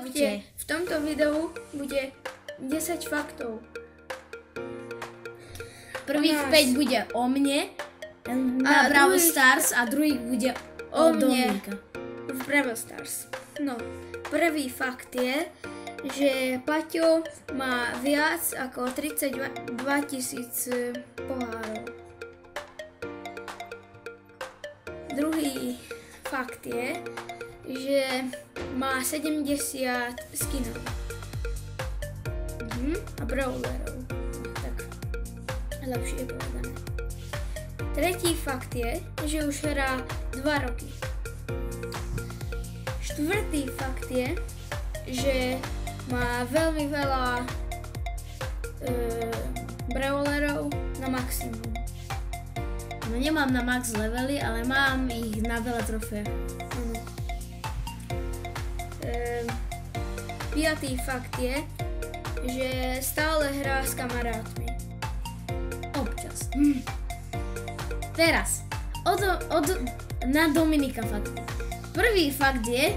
V tomto videu bude 10 faktov. Prvých 5 bude o mne na Brawl Stars a druhých bude o Dominika. V Brawl Stars. No, prvý fakt je, že Paťo má viac ako 32 000 pohárov. Druhý fakt je, že má 70 skinov a brawlerov. Tak, lepšie je povedané. Tretí fakt je, že už hrá 2 roky. Štvrtý fakt je, že má veľmi veľa brawlerov na maximum. No nemám na max levely, ale mám ich na veľa trofeách. Piatý fakt je, že stále hrá s kamarátmi. Občas. Teraz, na Dominika fakt. Prvý fakt je,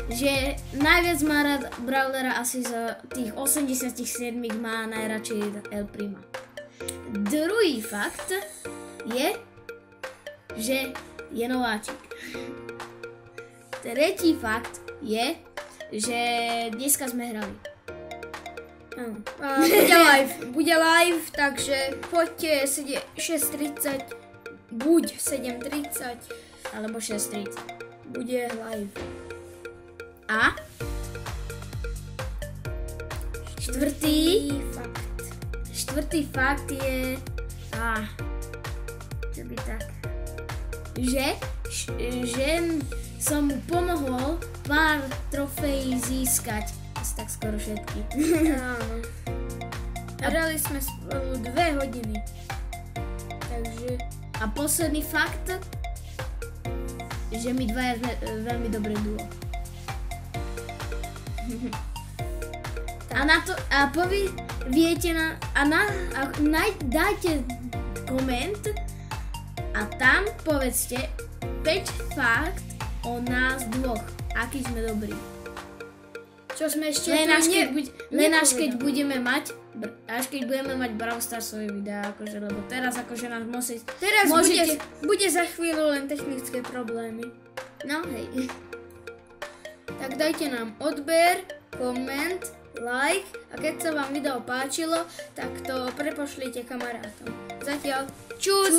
že najviac má rád brawlera asi z tých 87 má najradšej El Prima. Druhý fakt je, že je nováčik. Tretí fakt je, že dneska sme hrali. Bude live, takže poďte 6:30, buď 7:30, alebo 6:30. Bude live. A štvrtý fakt je že som mu pomohol pár trofejí získať. Asi tak skoro všetky. Áno. Hrali sme spolu 2 hodiny. Takže... A posledný fakt, že my dvaja sme veľmi dobré duo. Dajte koment a tam povedzte 5 fakt o nás dvoch, aký sme dobrí. Čo sme ešte len až keď budeme mať Brawl Starsové videá, akože, lebo teraz akože nás môžete... bude za chvíľu len technické problémy. No hej. Tak dajte nám odber, koment, like a keď sa vám video páčilo, tak to prepošlite kamarátom. Zatiaľ čus!